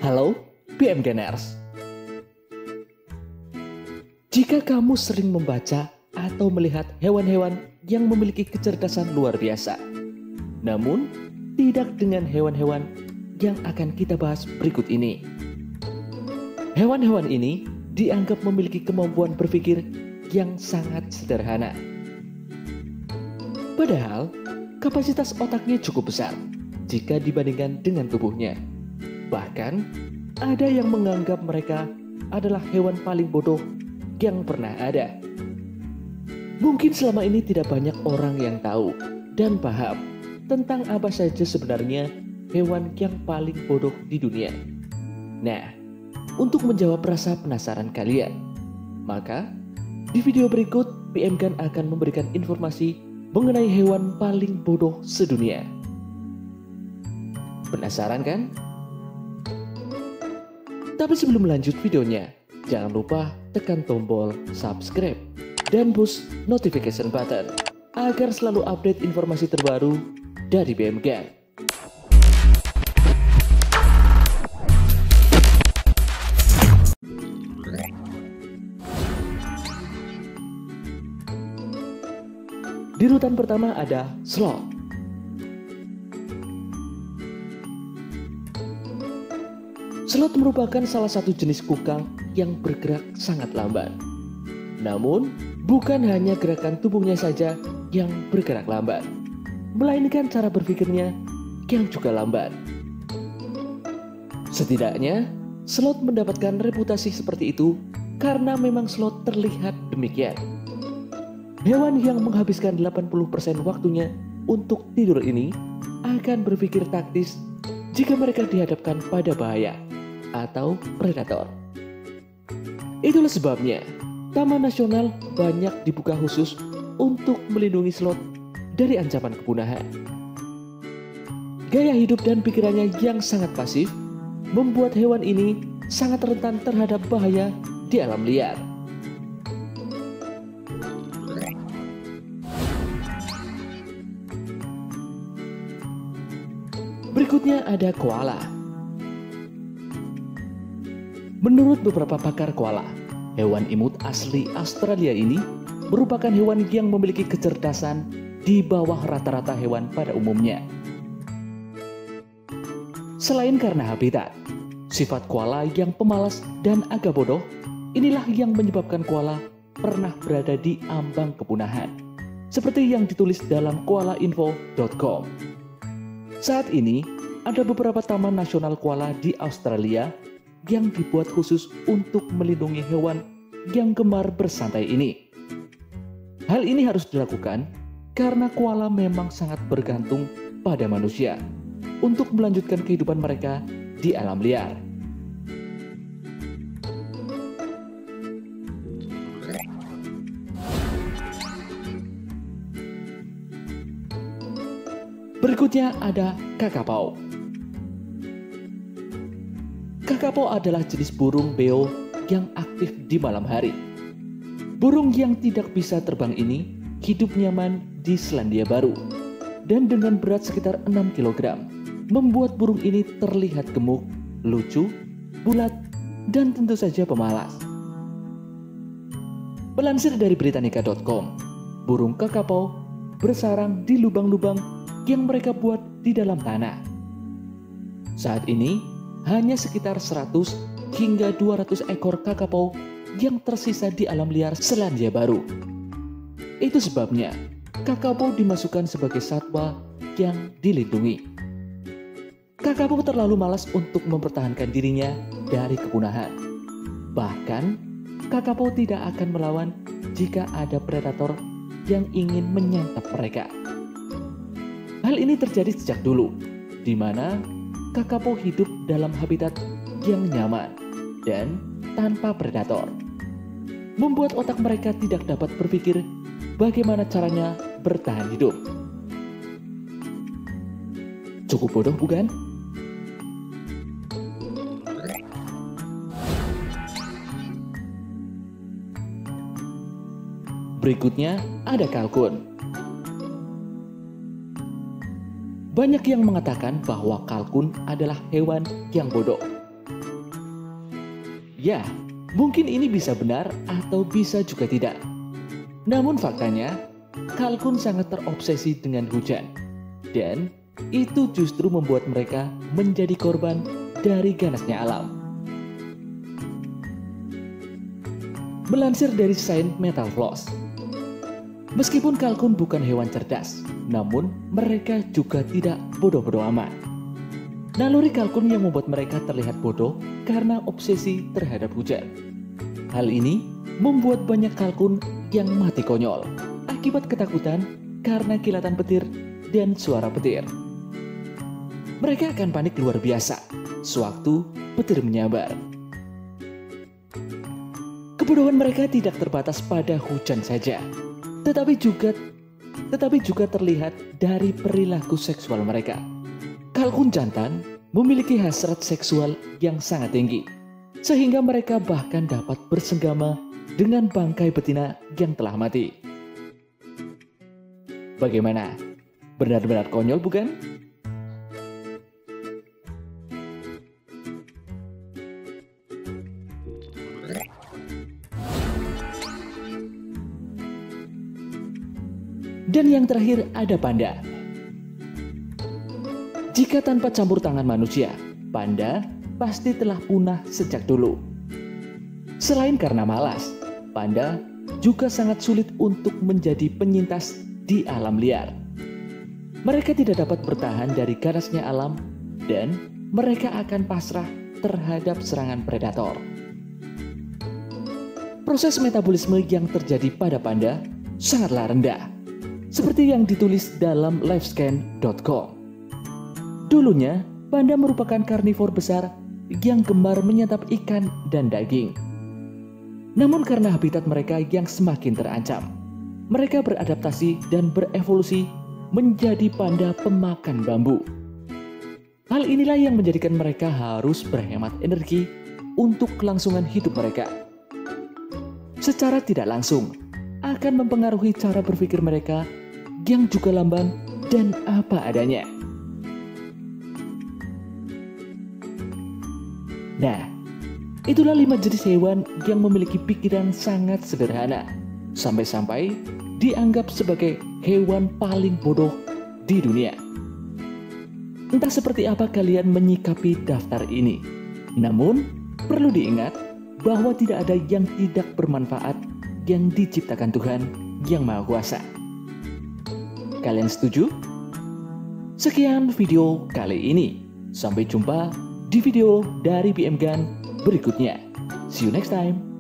Halo, PM Geners. Jika kamu sering membaca atau melihat hewan-hewan yang memiliki kecerdasan luar biasa, namun tidak dengan hewan-hewan yang akan kita bahas berikut ini. Hewan-hewan ini dianggap memiliki kemampuan berpikir yang sangat sederhana. Padahal, kapasitas otaknya cukup besar jika dibandingkan dengan tubuhnya. Bahkan, ada yang menganggap mereka adalah hewan paling bodoh yang pernah ada. Mungkin selama ini tidak banyak orang yang tahu dan paham tentang apa saja sebenarnya hewan yang paling bodoh di dunia. Nah, untuk menjawab rasa penasaran kalian, maka di video berikut PM Gan akan memberikan informasi mengenai hewan paling bodoh sedunia. Penasaran kan? Tapi sebelum lanjut videonya, jangan lupa tekan tombol subscribe dan push notification button agar selalu update informasi terbaru dari PM Gan. Di urutan pertama ada sloth. Sloth merupakan salah satu jenis kukang yang bergerak sangat lambat. Namun, bukan hanya gerakan tubuhnya saja yang bergerak lambat, melainkan cara berpikirnya yang juga lambat. Setidaknya, sloth mendapatkan reputasi seperti itu karena memang sloth terlihat demikian. Hewan yang menghabiskan 80% waktunya untuk tidur ini akan berpikir taktis jika mereka dihadapkan pada bahaya atau predator. Itulah sebabnya Taman Nasional banyak dibuka khusus untuk melindungi sloth dari ancaman kepunahan. Gaya hidup dan pikirannya yang sangat pasif membuat hewan ini sangat rentan terhadap bahaya di alam liar. Berikutnya ada koala. Menurut beberapa pakar koala, hewan imut asli Australia ini merupakan hewan yang memiliki kecerdasan di bawah rata-rata hewan pada umumnya. Selain karena habitat, sifat koala yang pemalas dan agak bodoh, inilah yang menyebabkan koala pernah berada di ambang kepunahan, seperti yang ditulis dalam koalainfo.com. Saat ini, ada beberapa taman nasional koala di Australia yang dibuat khusus untuk melindungi hewan yang gemar bersantai ini. Hal ini harus dilakukan karena koala memang sangat bergantung pada manusia untuk melanjutkan kehidupan mereka di alam liar. Berikutnya ada kakapau. Kakapau adalah jenis burung beo yang aktif di malam hari. Burung yang tidak bisa terbang ini hidup nyaman di Selandia Baru dan dengan berat sekitar 6 kg membuat burung ini terlihat gemuk, lucu, bulat, dan tentu saja pemalas. Melansir dari Britannica.com, burung kakapau bersarang di lubang-lubang yang mereka buat di dalam tanah. Saat ini, hanya sekitar 100 hingga 200 ekor kakapau yang tersisa di alam liar Selandia Baru. Itu sebabnya kakapau dimasukkan sebagai satwa yang dilindungi. Kakapau terlalu malas untuk mempertahankan dirinya dari kepunahan. Bahkan, kakapau tidak akan melawan jika ada predator yang ingin menyantap mereka. Hal ini terjadi sejak dulu, di mana kakapau hidup dalam habitat yang nyaman dan tanpa predator, membuat otak mereka tidak dapat berpikir bagaimana caranya bertahan hidup. Cukup bodoh, bukan? Berikutnya ada kalkun. Banyak yang mengatakan bahwa kalkun adalah hewan yang bodoh. Ya, mungkin ini bisa benar atau bisa juga tidak. Namun faktanya, kalkun sangat terobsesi dengan hujan. Dan itu justru membuat mereka menjadi korban dari ganasnya alam. Melansir dari Science Metal Floss, meskipun kalkun bukan hewan cerdas, namun mereka juga tidak bodoh-bodoh amat. Naluri kalkun yang membuat mereka terlihat bodoh karena obsesi terhadap hujan. Hal ini membuat banyak kalkun yang mati konyol akibat ketakutan karena kilatan petir dan suara petir. Mereka akan panik luar biasa sewaktu petir menyambar. Kebodohan mereka tidak terbatas pada hujan saja, tetapi juga terlihat dari perilaku seksual mereka. Kalkun jantan memiliki hasrat seksual yang sangat tinggi, sehingga mereka bahkan dapat bersenggama dengan bangkai betina yang telah mati. Bagaimana? Benar-benar konyol bukan? Dan yang terakhir ada panda. Jika tanpa campur tangan manusia, panda pasti telah punah sejak dulu. Selain karena malas, panda juga sangat sulit untuk menjadi penyintas di alam liar. Mereka tidak dapat bertahan dari ganasnya alam dan mereka akan pasrah terhadap serangan predator. Proses metabolisme yang terjadi pada panda sangatlah rendah, seperti yang ditulis dalam livescan.com. Dulunya, panda merupakan karnivor besar yang gemar menyantap ikan dan daging. Namun karena habitat mereka yang semakin terancam, mereka beradaptasi dan berevolusi menjadi panda pemakan bambu. Hal inilah yang menjadikan mereka harus berhemat energi untuk kelangsungan hidup mereka. Secara tidak langsung, akan mempengaruhi cara berpikir mereka yang juga lamban dan apa adanya. Nah, itulah 5 jenis hewan yang memiliki pikiran sangat sederhana, sampai-sampai dianggap sebagai hewan paling bodoh di dunia. Entah seperti apa kalian menyikapi daftar ini, namun perlu diingat bahwa tidak ada yang tidak bermanfaat yang diciptakan Tuhan yang Maha Kuasa. Kalian setuju? Sekian video kali ini. Sampai jumpa di video dari PM Gun berikutnya. See you next time.